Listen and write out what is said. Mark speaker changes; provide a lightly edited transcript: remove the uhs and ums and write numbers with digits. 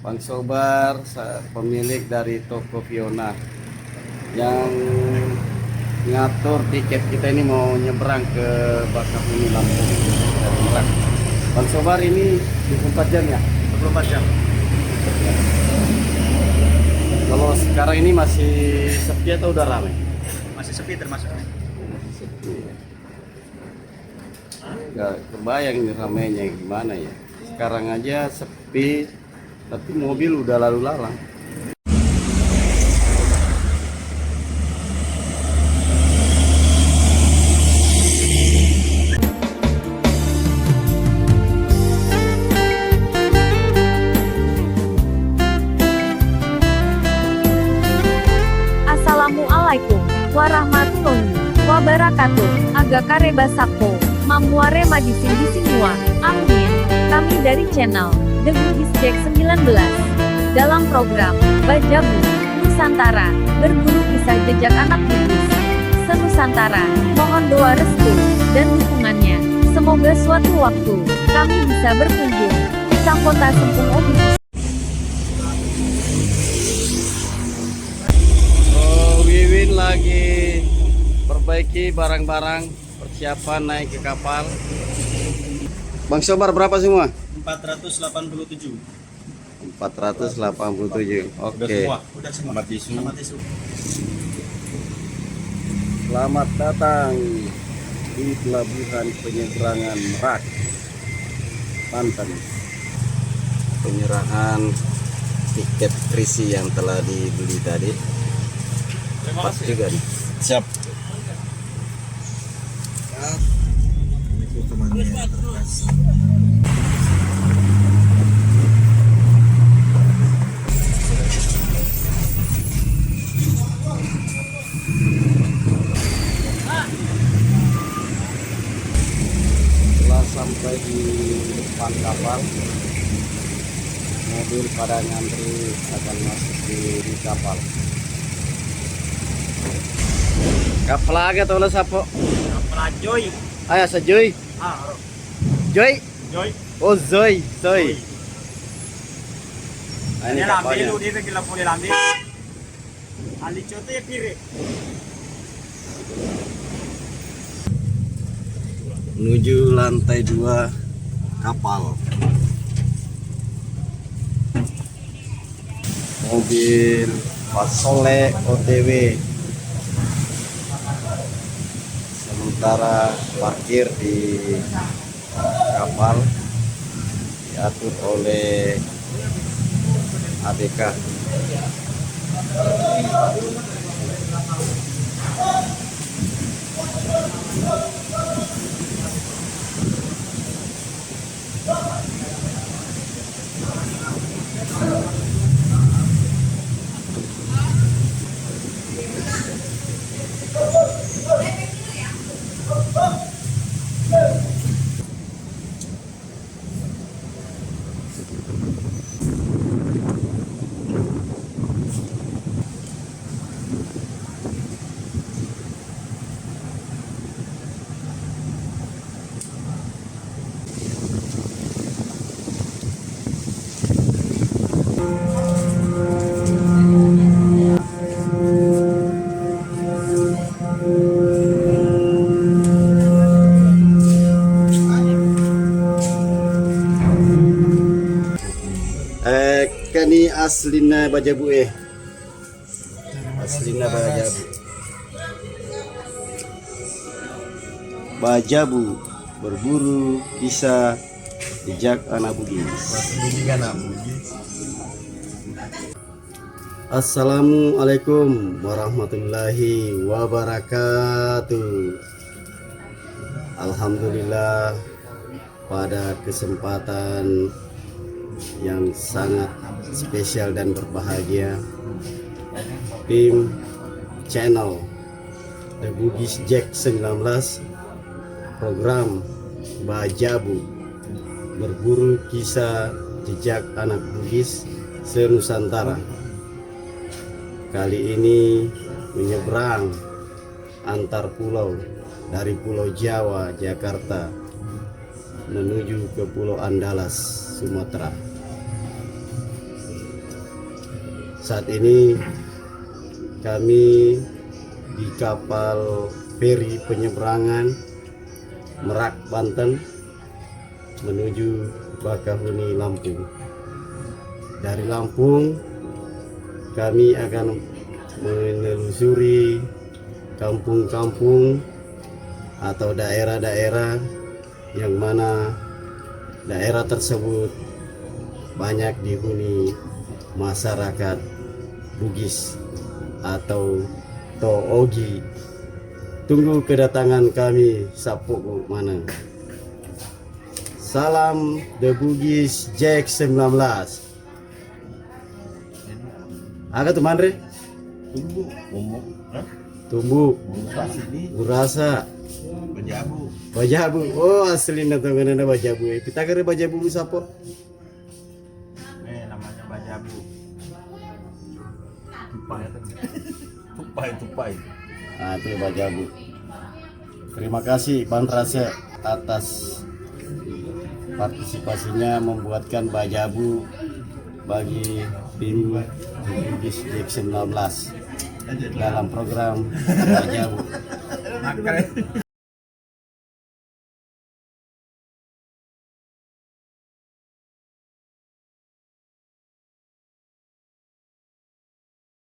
Speaker 1: Bang Sobar, pemilik dari toko Fiona yang ngatur tiket kita ini mau nyebrang ke Bakahuni Lampung dari Merak. Bang Sobar ini 24 jam ya?
Speaker 2: 24 jam.
Speaker 1: Kalau sekarang ini masih sepi atau udah ramai?
Speaker 2: Masih sepi termasuk.
Speaker 1: Masih sepi ya. Nggak kebayang ini ramainya gimana ya. Sekarang aja sepi, tapi mobil udah lalu lalang.
Speaker 3: Assalamualaikum warahmatullahi wabarakatuh. Aga kareba sakpo, mamuare madisin di semua. Amin. Kami dari channel The Bugis Jack 19 dalam program Bajabu Nusantara, berburu kisah jejak anak Bugis senusantara. Mohon doa restu dan dukungannya. Semoga suatu waktu kami bisa berkunjung di sang kota Sempung Obis.
Speaker 1: Wiwin lagi perbaiki barang-barang persiapan naik ke kapal. Bang Sobar berapa semua?
Speaker 2: 487.
Speaker 1: 487. Oke.
Speaker 2: Udah semua. Sama tisu.
Speaker 1: Selamat datang di pelabuhan penyeberangan Merak, Banten. Penyerahan tiket krisi yang telah dibeli tadi.
Speaker 2: Terima
Speaker 1: Pas juga nih.
Speaker 2: Siap.
Speaker 1: Setelah sampai di depan kapal, mobil pada ngantri akan masuk di kapal. Kapal agak atau sapo?
Speaker 2: Kapal Joy.
Speaker 1: Ayo sejoy. Joy.
Speaker 2: Joy.
Speaker 1: Oh Zoy, Zoy. Nah, ini
Speaker 2: Ini lambe
Speaker 1: kapalnya.
Speaker 2: lu dia kila boleh lambe. Ali cote ya kiri.
Speaker 1: Menuju lantai 2 kapal. Mobil Pasole OTW sementara parkir di kapal diatur oleh ABK. Kani aslina Bajabu aslina Bajabu. Bajabu berburu kisah jejak anak Bugis. Assalamualaikum warahmatullahi wabarakatuh. Alhamdulillah, pada kesempatan yang sangat spesial dan berbahagia, tim channel The Bugis Jack 19 program Bajabu berburu kisah jejak anak Bugis senusantara kali ini menyeberang antar pulau dari Pulau Jawa, Jakarta menuju ke Pulau Andalas, Sumatera. Saat ini kami di kapal feri penyeberangan Merak, Banten menuju Bakahuni, Lampung. Dari Lampung kami akan menelusuri kampung-kampung atau daerah-daerah yang mana daerah tersebut banyak dihuni masyarakat Bugis atau Toogi. Tunggu kedatangan kami Sapuk mana. Salam The Bugis Jack 19. Agak tuh Mandre?
Speaker 2: Tunggu, ngomong,
Speaker 1: Tumbuh,
Speaker 2: sini,
Speaker 1: Urasa,
Speaker 2: Bajabu.
Speaker 1: Bajabu. Oh asli nontongan Bajabu. Kita kira Bajabu siapa?
Speaker 2: Namanya Bajabu. Tupai.
Speaker 1: Nah itu Bajabu. Terima kasih Bang Rase atas partisipasinya membuatkan Bajabu bagi tim Bugis Jack 19 dalam program Bajabu.